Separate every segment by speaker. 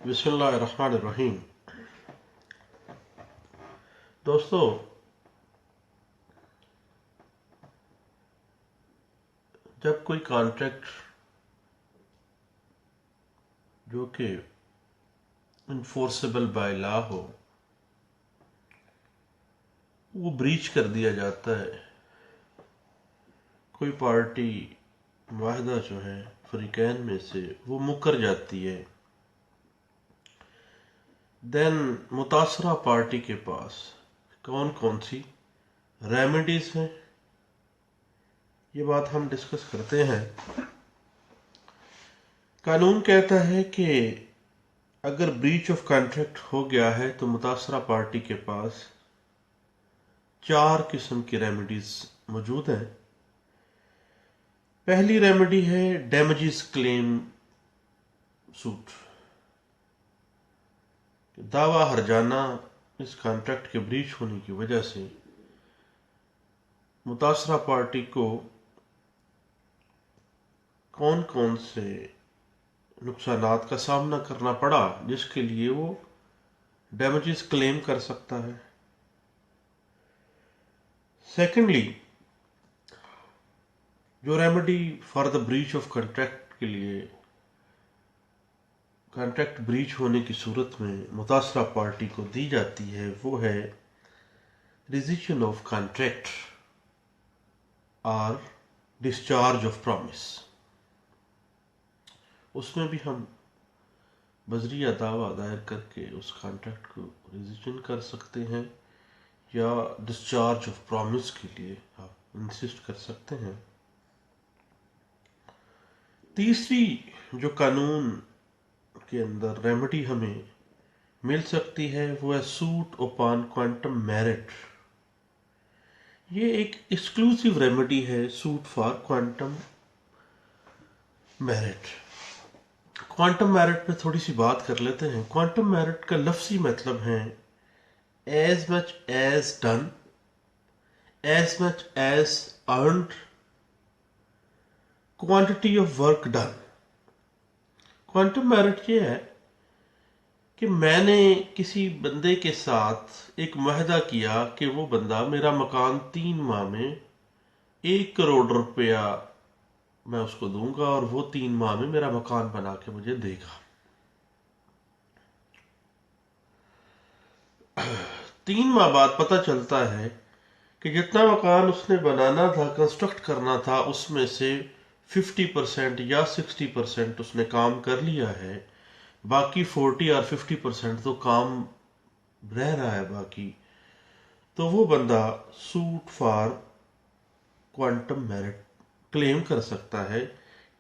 Speaker 1: بسم اللہ الرحمن الرحیم۔ دوستو، جب کوئی کانٹریکٹ جو کہ انفورسیبل بائی لا ہو وہ بریچ کر دیا جاتا ہے، کوئی پارٹی معاہدہ جو ہے فریقین میں سے وہ مکر جاتی ہے، دین متاثرہ پارٹی کے پاس کون کون سی ریمیڈیز ہیں، یہ بات ہم ڈسکس کرتے ہیں۔ قانون کہتا ہے کہ اگر بریچ آف کانٹریکٹ ہو گیا ہے تو متاثرہ پارٹی کے پاس 4 قسم کی ریمیڈیز موجود ہیں۔ پہلی ریمیڈی ہے ڈیمیجز کلیم سوٹ، دعویٰ ہرجانہ اس کانٹریکٹ کے بریچ ہونے کی وجہ سے متاثرہ پارٹی کو کون کون سے نقصانات کا سامنا کرنا پڑا جس کے لیے وہ ڈیمیجز کلیم کر سکتا ہے۔ سیکنڈلی، جو remedy for the breach of contract کے لیے کانٹریکٹ بریچ ہونے کی صورت میں متاثرہ پارٹی کو دی جاتی ہے وہ ہے ریزیشن آف کانٹریکٹ اور ڈسچارج آف پرومس۔ اس میں بھی ہم بذریعہ دعویٰ دائر کر کے اس کانٹریکٹ کو ریزیشن کر سکتے ہیں یا ڈسچارج آف پرومس کے لیے آپ انسسٹ کر سکتے ہیں۔ تیسری جو قانون کے اندر ریمیڈی ہمیں مل سکتی ہے وہ ہے سوٹ اپان کوانٹم میرٹ۔ یہ ایک ایکسکلوسیو ریمیڈی ہے، suit for quantum merit. Quantum merit پہ تھوڑی سی بات کر لیتے ہیں۔ کوانٹم میرٹ کا لفظی مطلب ہے as much as done, as much as earned, quantity of work done. Quantum merit یہ ہے کہ میں نے کسی بندے کے ساتھ ایک معاہدہ کیا کہ وہ بندہ میرا مکان 3 ماہ میں 1 کروڑ روپیہ میں اس کو دوں گا اور وہ 3 ماہ میں میرا مکان بنا کے مجھے دے گا۔ 3 ماہ بعد پتہ چلتا ہے کہ جتنا مکان اس نے بنانا تھا، کنسٹرکٹ کرنا تھا، اس میں سے 50% یا 60% اس نے کام کر لیا ہے، باقی 40 اور 50% تو کام رہ رہا ہے باقی۔ تو وہ بندہ سوٹ فار کوانٹم میرٹ کلیم کر سکتا ہے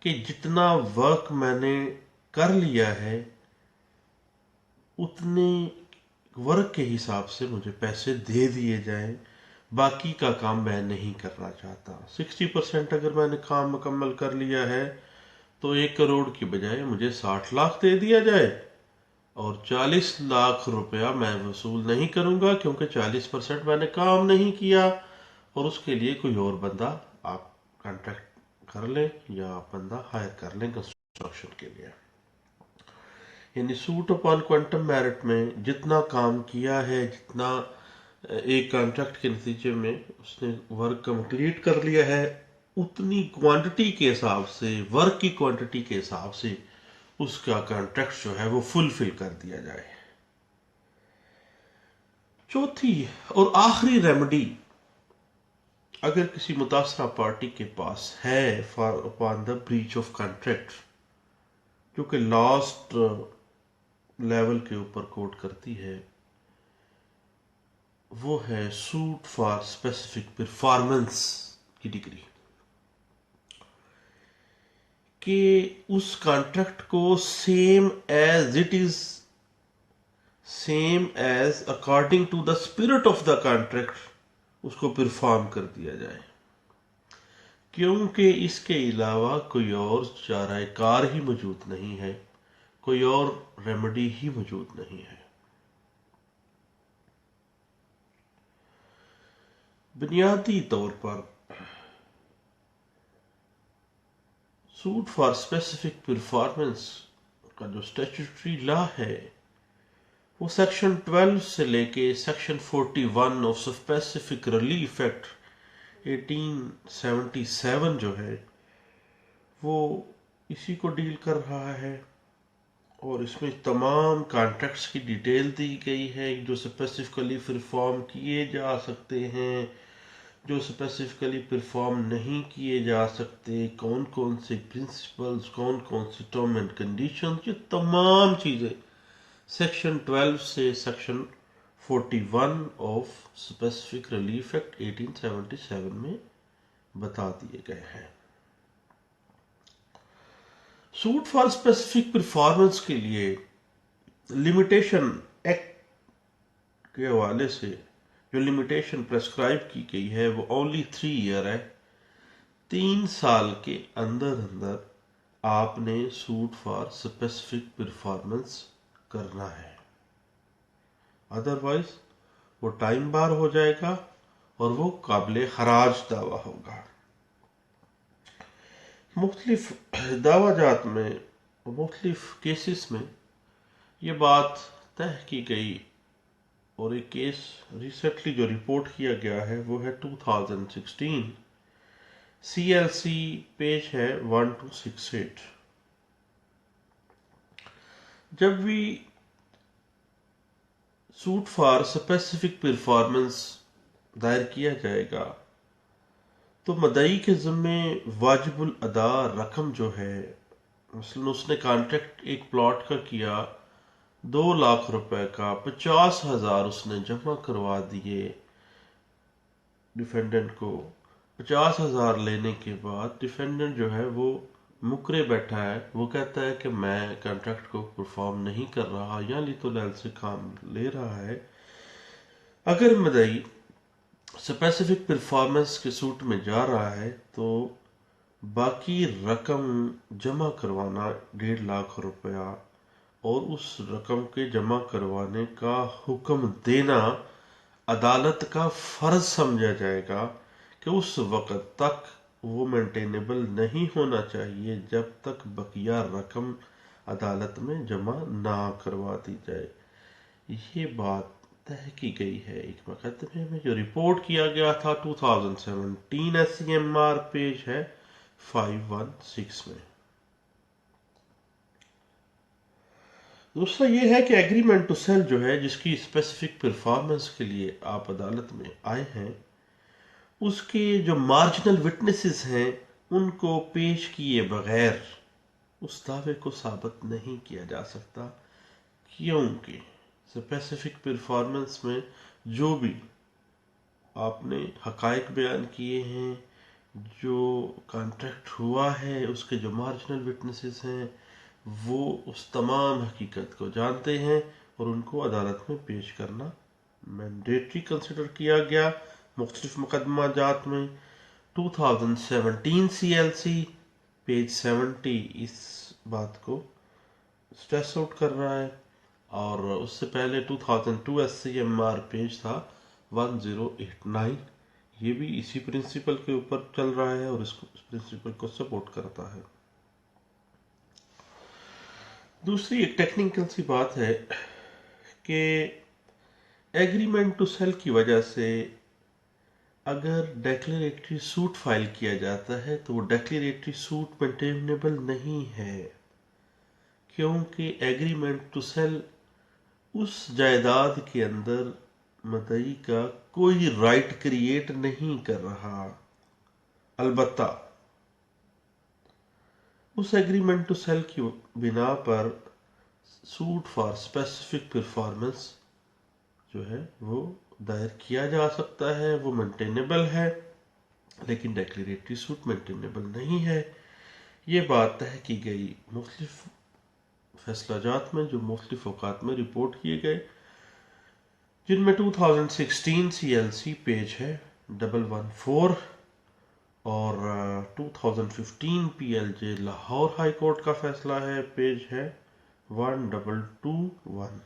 Speaker 1: کہ جتنا ورک میں نے کر لیا ہے اتنے ورک کے حساب سے مجھے پیسے دے دیے جائیں، باقی کا کام میں نہیں کرنا چاہتا۔ 60% اگر میں نے کام مکمل کر لیا ہے تو 1 کروڑ کی بجائے مجھے 60 لاکھ دے دیا جائے، اور 40 لاکھ روپیہ میں وصول نہیں کروں گا کیونکہ 40% میں نے کام نہیں کیا، اور اس کے لیے کوئی اور بندہ آپ کانٹریکٹ کر لیں یا آپ بندہ ہائر کر لیں کنسٹرکشن کے لیے۔ یعنی سوٹ اپان کوانٹم میرٹ میں جتنا کام کیا ہے، جتنا ایک کانٹریکٹ کے نتیجے میں اس نے ورک کمپلیٹ کر لیا ہے، اتنی کوانٹٹی کے حساب سے، ورک کی کوانٹٹی کے حساب سے اس کا کانٹریکٹ جو ہے وہ فلفل کر دیا جائے۔ چوتھی اور آخری ریمیڈی اگر کسی متاثرہ پارٹی کے پاس ہے for upon the breach of contract, جو کہ لاسٹ لیول کے اوپر کوٹ کرتی ہے، وہ ہے سوٹ فار اسپیسیفک پرفارمنس کی ڈگری، کہ اس کانٹریکٹ کو same as it is, same as according to the spirit of the contract اس کو پرفارم کر دیا جائے، کیونکہ اس کے علاوہ کوئی اور چارہ کار ہی موجود نہیں ہے، کوئی اور ریمیڈی ہی موجود نہیں ہے۔ بنیادی طور پر سوٹ فار اسپیسیفک پرفارمنس کا جو اسٹیچوٹری لا ہے وہ سیکشن 12 سے لے کے section 41 of specific relief act 1877 جو ہے وہ اسی کو ڈیل کر رہا ہے، اور اس میں تمام کانٹریکٹس کی ڈیٹیل دی گئی ہے جو اسپیسیفکلی پرفارم کیے جا سکتے ہیں، جو اسپیسیفکلی پرفارم نہیں کیے جا سکتے، کون کون سے پرنسپلز، کون کون سے ٹرم اینڈ کنڈیشنز، یہ تمام چیزیں سیکشن 12 سے section 41 of specific relief act 1877 میں بتا دیے گئے ہیں۔ سوٹ فار اسپیسیفک پرفارمنس کے لیے لمیٹیشن ایکٹ کے حوالے سے جو لمیٹیشن پرسکرائب کی گئی ہے وہ اونلی 3 ایئر ہے۔ 3 سال کے اندر اندر آپ نے سوٹ فار اسپیسیفک پرفارمنس کرنا ہے، ادروائز وہ ٹائم بار ہو جائے گا اور وہ قابل خراج دعویٰ ہوگا۔ مختلف دعویٰ جات میں مختلف کیسز میں یہ بات طے کی گئی، اور ایک کیس ریسنٹلی جو رپورٹ کیا گیا ہے وہ ہے 2016 CLC پیج ہے 1268۔ جب بھی سوٹ فار اسپیسیفک پرفارمنس دائر کیا جائے گا تو مدعی کے ذمے واجب الادا رقم جو ہے، مثلا اس نے کانٹریکٹ ایک پلاٹ کا کیا 2 لاکھ روپے کا، 50,000 اس نے جمع کروا دیے ڈیفینڈنٹ کو۔ 50,000 لینے کے بعد ڈیفینڈنٹ جو ہے وہ مکرے بیٹھا ہے، وہ کہتا ہے کہ میں کانٹریکٹ کو پرفارم نہیں کر رہا، یا لی تو لیل سے کام لے رہا ہے۔ اگر مدعی اسپیسیفک پرفارمنس کے سوٹ میں جا رہا ہے تو باقی رقم جمع کروانا 1.5 لاکھ روپیہ، اور اس رقم کے جمع کروانے کا حکم دینا عدالت کا فرض سمجھا جائے گا کہ اس وقت تک وہ مینٹینیبل نہیں ہونا چاہیے جب تک بقیہ رقم عدالت میں جمع نہ کروا دی جائے۔ یہ بات طے کی گئی ہے ایک مقدمے میں جو رپورٹ کیا گیا تھا 2017 SCMR پیج ہے 516 میں۔ دوسرا یہ ہے کہ ایگریمنٹ ٹو سیل جو ہے، جس کی اسپیسیفک پرفارمنس کے لیے آپ عدالت میں آئے ہیں، اس کے جو مارجنل وٹنسز ہیں ان کو پیش کیے بغیر اس دعوے کو ثابت نہیں کیا جا سکتا، کیونکہ اسپیسیفک پرفارمنس میں جو بھی آپ نے حقائق بیان کیے ہیں، جو کانٹریکٹ ہوا ہے، اس کے جو مارجنل وٹنسز ہیں وہ اس تمام حقیقت کو جانتے ہیں، اور ان کو عدالت میں پیش کرنا مینڈیٹری کنسیڈر کیا گیا۔ مختلف مقدمہ جات میں 2017 CLC پیج 70 اس بات کو سٹریس آؤٹ کر رہا ہے، اور اس سے پہلے 2002 SCMR پیج تھا 1089، یہ بھی اسی پرنسپل کے اوپر چل رہا ہے اور اس پرنسپل کو سپورٹ کرتا ہے۔ دوسری ایک ٹیکنیکل سی بات ہے کہ ایگریمنٹ ٹو سیل کی وجہ سے اگر ڈیکلیریٹری سوٹ فائل کیا جاتا ہے تو وہ ڈیکلیریٹری سوٹ مینٹینیبل نہیں ہے، کیونکہ ایگریمنٹ ٹو سیل اس جائیداد کے اندر مدعی کا کوئی رائٹ کریٹ نہیں کر رہا۔ البتہ اس ایگریمنٹ ٹو سیل کی بنا پر سوٹ فار اسپیسیفک پرفارمنس جو ہے وہ دائر کیا جا سکتا ہے، وہ مینٹینیبل ہے، لیکن ڈیکلیریٹری سوٹ مینٹینیبل نہیں ہے۔ یہ بات طے کی گئی مختلف فیصلہ جات میں جو مختلف اوقات میں رپورٹ کیے گئے، جن میں 2016 CLC پیج ہے 114، اور 2015 PLJ لاہور ہائی کورٹ کا فیصلہ ہے، پیج ہے 1221۔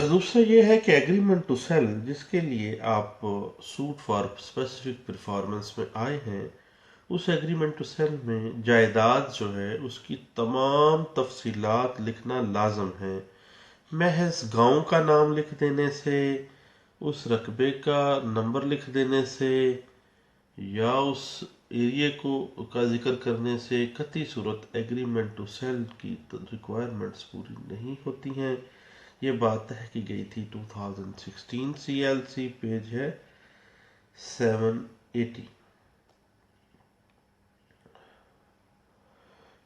Speaker 1: دوسرا یہ ہے کہ ایگریمنٹ ٹو سیل جس کے لیے آپ سوٹ فار اسپیسیفک پرفارمنس میں آئے ہیں، اس ایگریمنٹ ٹو سیل میں جائیداد جو ہے اس کی تمام تفصیلات لکھنا لازم ہے. محض گاؤں کا نام لکھ دینے سے، اس رقبے کا نمبر لکھ دینے سے یا اس ایریے کا ذکر کرنے سے قطعی صورت ایگریمنٹ ٹو سیل کی ریکوائرمنٹس پوری نہیں ہوتی ہیں. یہ بات طے کی گئی تھی 2016 CLC، پیج ہے 780.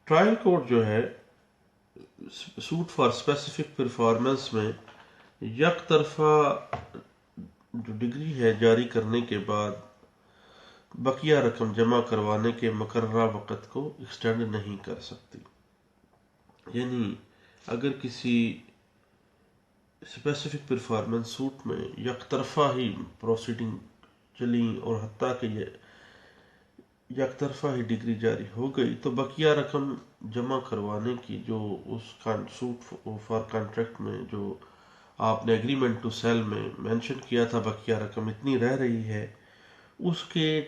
Speaker 1: ٹرائل کورٹ جو ہے سوٹ فار اسپیسیفک پرفارمنس میں یک طرفہ جو ڈگری ہے جاری کرنے کے بعد بقیہ رقم جمع کروانے کے مقررہ وقت کو ایکسٹینڈ نہیں کر سکتی. یعنی اگر کسی اسپیسیفک پرفارمنس سوٹ میں یک طرفہ ہی پروسیڈنگ چلیں اور حتیٰ کہ یہ یک طرفہ ہی ڈگری جاری ہو گئی تو بقیہ رقم جمع کروانے کی جو اس سوٹ فار کانٹریکٹ میں جو آپ نے ایگریمنٹ ٹو سیل میں مینشن کیا تھا بقیہ رقم اتنی رہ رہی ہے، اس کے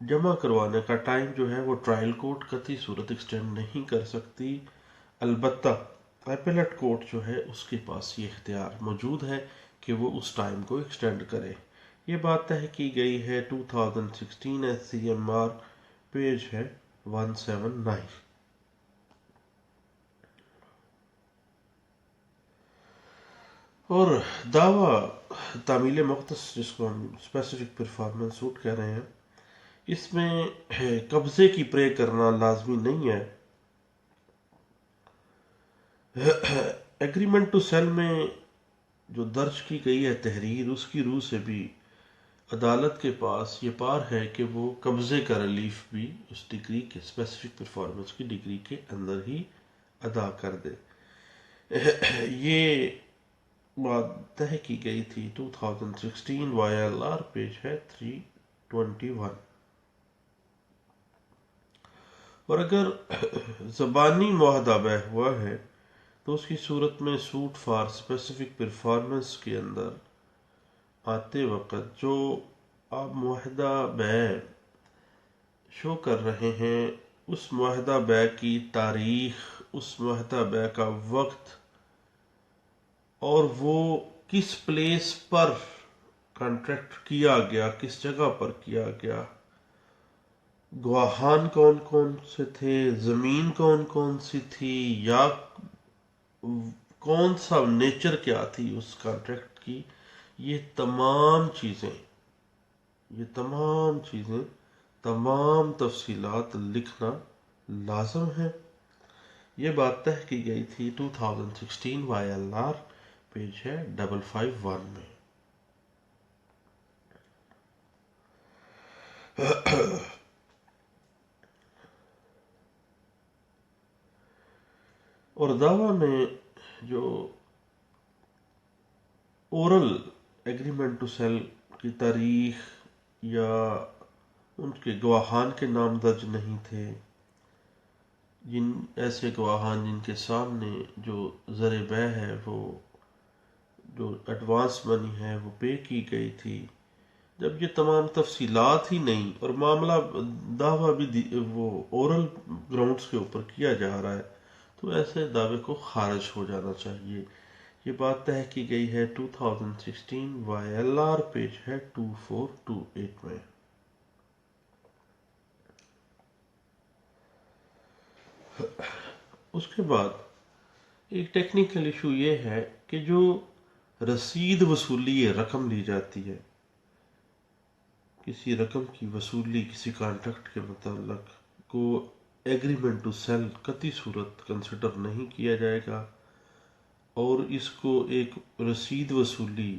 Speaker 1: جمع کروانے کا ٹائم جو ہے وہ ٹرائل کورٹ قطعی صورت ایکسٹینڈ نہیں کر سکتی. البتہ ایپیلٹ کورٹ جو ہے اس کے پاس یہ اختیار موجود ہے کہ وہ اس ٹائم کو ایکسٹینڈ کرے. یہ بات طے کی گئی ہے 2016 SCMR، پیج ہے 179. اور دعویٰ تعمیل مختص جس کو ہم اسپیسیفک پرفارمنس سوٹ کہہ رہے ہیں، اس میں قبضے کی پرے کرنا لازمی نہیں ہے. ایگریمنٹ ٹو سیل میں جو درج کی گئی ہے تحریر، اس کی روح سے بھی عدالت کے پاس یہ پار ہے کہ وہ قبضے کا ریلیف بھی اس ڈگری کے اسپیسیفک پرفارمنس کی ڈگری کے اندر ہی ادا کر دے. یہ بات طے کی گئی تھی 2016 YLR، پیج ہے 321. اور اگر زبانی معاہدہ طے ہوا ہے تو اس کی صورت میں سوٹ فار اسپیسیفک پرفارمنس کے اندر آتے وقت جو آپ معاہدہ بے شو کر رہے ہیں، اس معاہدہ بے کی تاریخ، اس معاہدہ بے کا وقت اور وہ کس پلیس پر کانٹریکٹ کیا گیا، کس جگہ پر کیا گیا، گواہان کون کون سے تھے، زمین کون کون سی تھی، یا کون سا نیچر کیا تھی اس کانٹریکٹ کی، یہ تمام چیزیں تمام تفصیلات لکھنا لازم ہے. یہ بات طے کی گئی تھی 2016 YLR، پیج ہے 551 میں. اور دعویٰ میں جو اورل ایگریمنٹ ٹو سیل کی تاریخ یا ان کے گواہان کے نام درج نہیں تھے، جن ایسے گواہان جن کے سامنے جو زر بے ہے، وہ جو ایڈوانس منی ہے وہ پے کی گئی تھی، جب یہ تمام تفصیلات ہی نہیں اور معاملہ دعویٰ بھی وہ اورل گراؤنڈز کے اوپر کیا جا رہا ہے، تو ایسے دعوے کو خارج ہو جانا چاہیے. یہ بات طے کی گئی ہے 2016 YLR، پیج ہے 2428 میں. اس کے بعد ایک ٹیکنیکل ایشو یہ ہے کہ جو رسید وصولی رقم لی جاتی ہے، کسی رقم کی وصولی کسی کانٹریکٹ کے متعلق کو ایگریمنٹ ٹو سیل قطعی صورت کنسیڈر نہیں کیا جائے گا، اور اس کو ایک رسید وصولی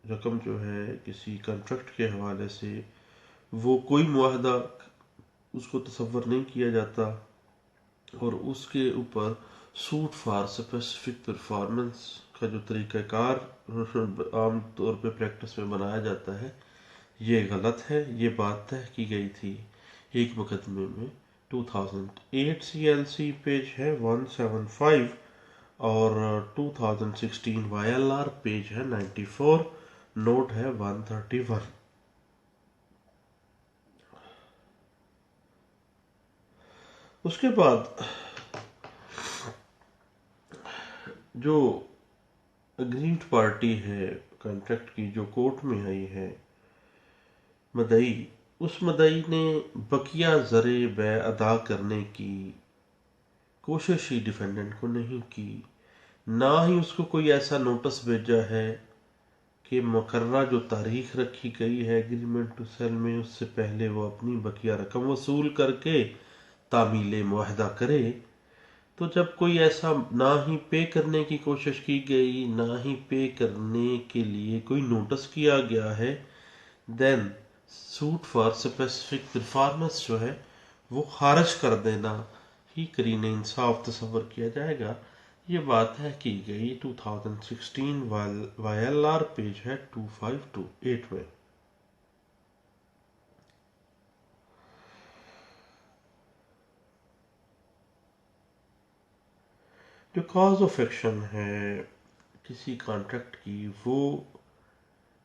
Speaker 1: رقم جو ہے کسی کانٹریکٹ کے حوالے سے وہ کوئی معاہدہ اس کو تصور نہیں کیا جاتا، اور اس کے اوپر سوٹ فار اسپیسیفک پرفارمنس کا جو طریقہ کار عام طور پہ پریکٹس میں بنایا جاتا ہے، یہ غلط ہے. یہ بات طے کی گئی تھی ایک مقدمے میں 2008 CLC، پیج ہے 175، اور 2016 YLR، پیج ہے 94، نوٹ ہے 131. اس کے بعد جو اگریڈ پارٹی ہے کانٹریکٹ کی، جو کورٹ میں آئی ہے، مدعی، اس مدعی نے بقیہ زر بیع ادا کرنے کی کوشش ہی ڈیفینڈنٹ کو نہیں کی، نہ ہی اس کو کوئی ایسا نوٹس بھیجا ہے کہ مقررہ جو تاریخ رکھی گئی ہے ایگریمنٹ ٹو سیل میں، اس سے پہلے وہ اپنی بقیہ رقم وصول کر کے تعمیل معاہدہ کرے۔ تو جب کوئی ایسا نہ ہی پے کرنے کی کوشش کی گئی، نہ ہی پے کرنے کے لیے کوئی نوٹس کیا گیا ہے، دین سوٹ فار اسپیسیفک پرفارمنس جو ہے وہ خارج کر دینا ہی قرین انصاف تصور کیا جائے گا۔ یہ بات ہے کی گئی 2016 وائی ایل آر پیج ہے 2528 میں۔ جو کاز آف ایکشن ہے کسی کانٹریکٹ کی، وہ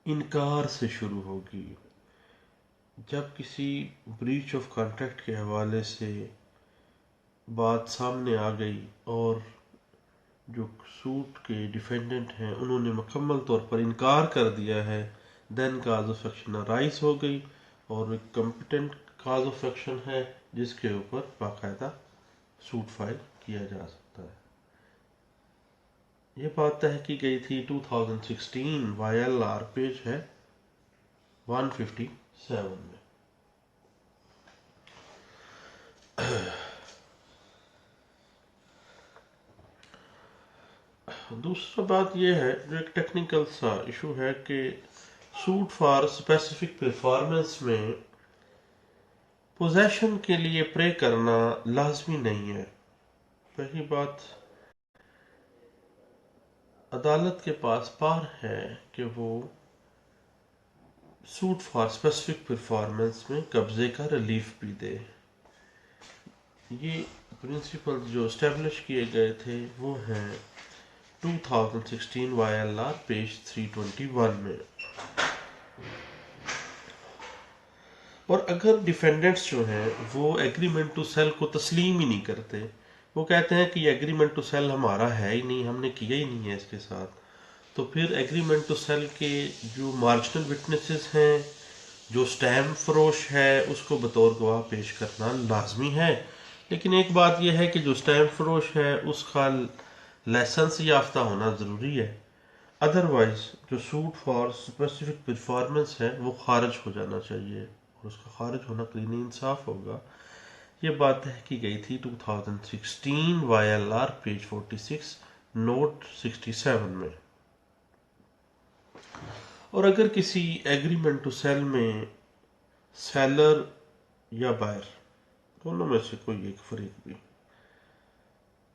Speaker 1: انکار سے شروع ہوگی۔ جب کسی بریچ آف کانٹریکٹ کے حوالے سے بات سامنے آ گئی اور جو سوٹ کے ڈیفینڈنٹ ہیں انہوں نے مکمل طور پر انکار کر دیا ہے، دین کاز آف ایکشن رائز ہو گئی، اور ایک کمپیٹنٹ کاز آف ایکشن ہے جس کے اوپر باقاعدہ سوٹ فائل کیا جا سکتا ہے۔ یہ بات طے کی گئی تھی 2016 وائی ایل آر پیج ہے 157 میں۔ دوسرا بات یہ ہے، جو ایک ٹیکنیکل سا ایشو ہے، کہ سوٹ فار اسپیسیفک پرفارمنس میں پوزیشن کے لیے پرے کرنا لازمی نہیں ہے۔ پہلی بات، عدالت کے پاس پار ہے کہ وہ سوٹ فار اسپیسیفک پرفارمنس میں قبضے کا ریلیف بھی دے۔ یہ پرنسپل جو اسٹیبلش کیے گئے تھے وہ ہیں 2016 وائی ایل آر پیج 321 میں۔ اور اگر ڈیفینڈنٹس جو ہیں وہ ایگریمنٹ ٹو سیل کو تسلیم ہی نہیں کرتے، وہ کہتے ہیں کہ یہ ایگریمنٹ ٹو سیل ہمارا ہے ہی نہیں، ہم نے کیا ہی نہیں ہے اس کے ساتھ، تو پھر ایگریمنٹ ٹو سیل کے جو مارجنل وٹنسز ہیں، جو اسٹیمپ فروش ہے، اس کو بطور گواہ پیش کرنا لازمی ہے۔ لیکن ایک بات یہ ہے کہ جو اسٹیمپ فروش ہے اس کا لائسنس یافتہ ہونا ضروری ہے، ادروائز جو سوٹ فار اسپیسیفک پرفارمنس ہے وہ خارج ہو جانا چاہیے، اور اس کا خارج ہونا قرین انصاف ہوگا۔ یہ بات طے کی گئی تھی 2016 Y L R page 46 note 67 میں۔ اور اگر کسی ایگریمنٹ ٹو سیل میں سیلر یا بائر دونوں میں سے کوئی ایک فریق بھی،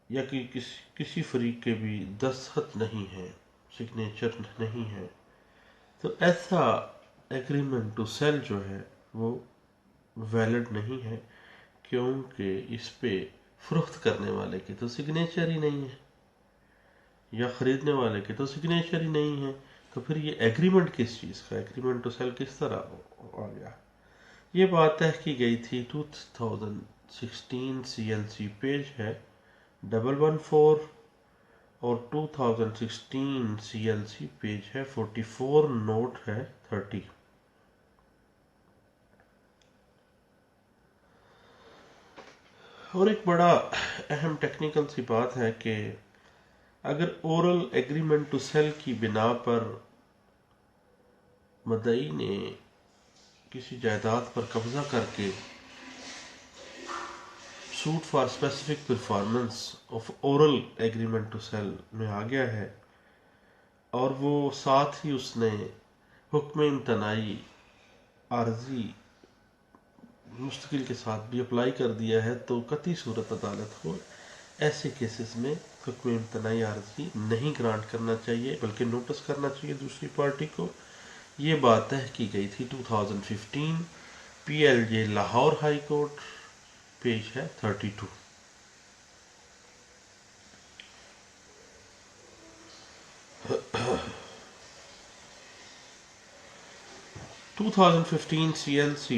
Speaker 1: یا کہ کسی فریق کے بھی دستخط نہیں ہے، سگنیچر نہیں ہے، تو ایسا ایگریمنٹ ٹو سیل جو ہے وہ ویلڈ نہیں ہے، کیونکہ اس پہ فروخت کرنے والے کی تو سگنیچر ہی نہیں ہے، یا خریدنے والے کی تو سگنیچر ہی نہیں ہے، تو پھر یہ ایگریمنٹ کس چیز کا، ایگریمنٹ ٹو سیل کس طرح آ گیا۔ یہ بات طے کی گئی تھی 2016 سی ایل سی پیج ہے 114، اور 2016 سی ایل سی پیج ہے 44 نوٹ ہے 30۔ اور ایک بڑا اہم ٹیکنیکل سی بات ہے کہ اگر اورل ایگریمنٹ ٹو سیل کی بنا پر مدعی نے کسی جائیداد پر قبضہ کر کے suit for specific performance of oral agreement to sell میں آ گیا ہے، اور وہ ساتھ ہی اس نے حکم امتناعی عارضی مستقل کے ساتھ بھی اپلائی کر دیا ہے، تو قطعی صورت عدالت کو ایسے کیسز میں حکم امتناعی عارضی نہیں گرانٹ کرنا چاہیے، بلکہ نوٹس کرنا چاہیے دوسری پارٹی کو۔ یہ بات طے کی گئی تھی 2015 پی ایل جے لاہور ہائی کورٹ پیج ہے 32۔ 2015 CLC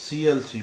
Speaker 1: CLC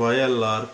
Speaker 1: YLR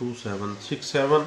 Speaker 1: 2767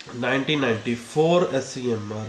Speaker 1: 1994 SCMR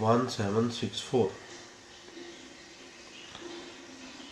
Speaker 1: 1764।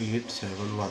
Speaker 1: 871।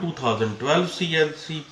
Speaker 1: 2012 CLC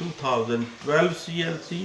Speaker 1: 2012 CLC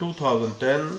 Speaker 1: 2010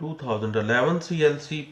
Speaker 1: 2011 CLC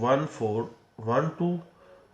Speaker 1: 1412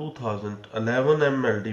Speaker 1: 2011 MLD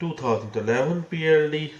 Speaker 1: 2011 PLD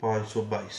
Speaker 1: 522।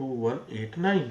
Speaker 1: 2189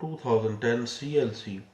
Speaker 1: 2010 CLC,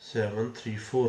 Speaker 1: 734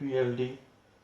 Speaker 1: PLD